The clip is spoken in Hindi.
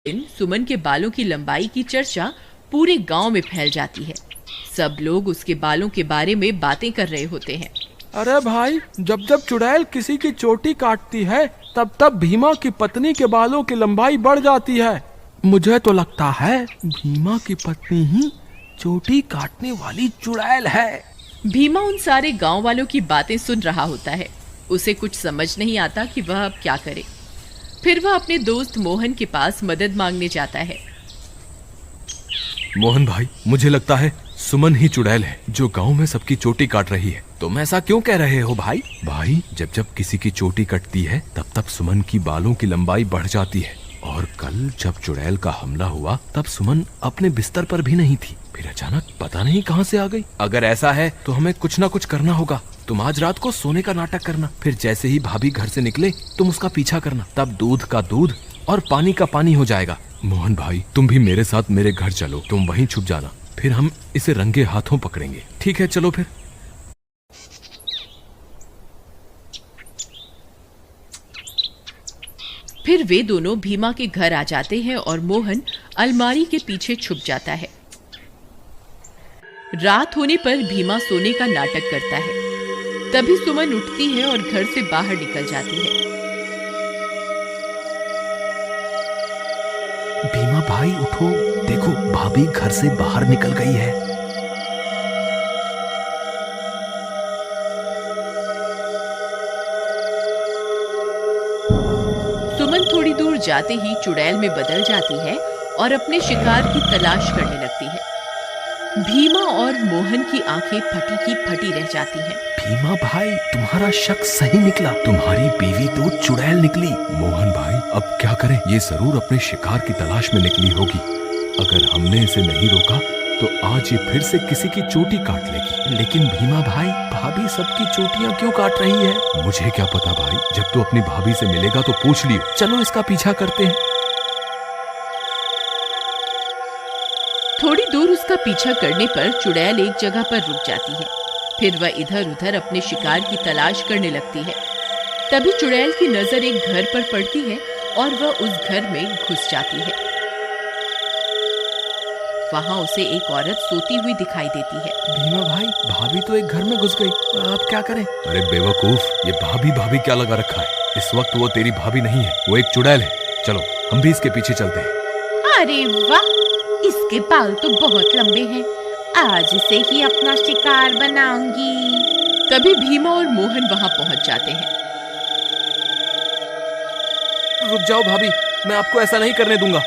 सुमन के बालों की लंबाई की चर्चा पूरे गांव में फैल जाती है। सब लोग उसके बालों के बारे में बातें कर रहे होते हैं। अरे भाई, जब जब चुड़ैल किसी की चोटी काटती है तब तब भीमा की पत्नी के बालों की लंबाई बढ़ जाती है। मुझे तो लगता है भीमा की पत्नी ही चोटी काटने वाली चुड़ैल है। भीमा उन सारे गांव वालों की बातें सुन रहा होता है। उसे कुछ समझ नहीं आता कि वह अब क्या करे। फिर वह अपने दोस्त मोहन के पास मदद मांगने जाता है। मोहन भाई, मुझे लगता है सुमन ही चुड़ैल है जो गांव में सबकी चोटी काट रही है। तुम ऐसा क्यों कह रहे हो भाई? भाई, जब जब किसी की चोटी कटती है तब तब सुमन की बालों की लंबाई बढ़ जाती है। और कल जब चुड़ैल का हमला हुआ तब सुमन अपने बिस्तर पर भी नहीं थी, फिर अचानक पता नहीं कहां से आ गई। अगर ऐसा है तो हमें कुछ ना कुछ करना होगा। तुम आज रात को सोने का नाटक करना, फिर जैसे ही भाभी घर से निकले तुम उसका पीछा करना, तब दूध का दूध और पानी का पानी हो जाएगा। मोहन भाई, तुम भी मेरे साथ मेरे घर चलो, तुम वहीं छुप जाना, फिर हम इसे रंगे हाथों पकड़ेंगे। ठीक है, चलो फिर। फिर वे दोनों भीमा के घर आ जाते हैं और मोहन अलमारी के पीछे छुप जाता है। रात होने पर भीमा सोने का नाटक करता है। तभी सुमन उठती है और घर से बाहर निकल जाती है। भीमा भाई उठो, देखो भाभी घर से बाहर निकल गई है। सुमन थोड़ी दूर जाते ही चुड़ैल में बदल जाती है और अपने शिकार की तलाश करने लगती है। भीमा और मोहन की आंखें फटी की फटी रह जाती हैं। भीमा भाई, तुम्हारा शक सही निकला, तुम्हारी बीवी तो चुड़ैल निकली। मोहन भाई, अब क्या करें? ये जरूर अपने शिकार की तलाश में निकली होगी। अगर हमने इसे नहीं रोका तो आज ये फिर से किसी की चोटी काट लेगी। लेकिन भीमा भाई, भाभी सबकी चोटियां क्यों काट रही है? मुझे क्या पता भाई, जब तू अपनी भाभी से मिलेगा तो पूछ लियो। चलो इसका पीछा करते हैं। थोड़ी दूर उसका पीछा करने पर चुड़ैल एक जगह पर रुक जाती है। फिर वह इधर उधर अपने शिकार की तलाश करने लगती है। तभी चुड़ैल की नजर एक घर पर पड़ती है और वह उस घर में घुस जाती है। वहां उसे एक औरत सोती हुई दिखाई देती है। भीमा भाई, भाभी तो एक घर में घुस गई, अब क्या करें? अरे बेवकूफ, ये भाभी भाभी क्या लगा रखा है? इस वक्त वो तेरी भाभी नहीं है, वो एक चुड़ैल है। चलो हम भी इसके पीछे चलते हैं। अरे वाह, इसके बाल तो बहुत लंबे हैं, आज इसे ही अपना शिकार बनाऊंगी। तभी भीमा और मोहन वहां पहुंच जाते हैं। रुक जाओ भाभी, मैं आपको ऐसा नहीं करने दूंगा।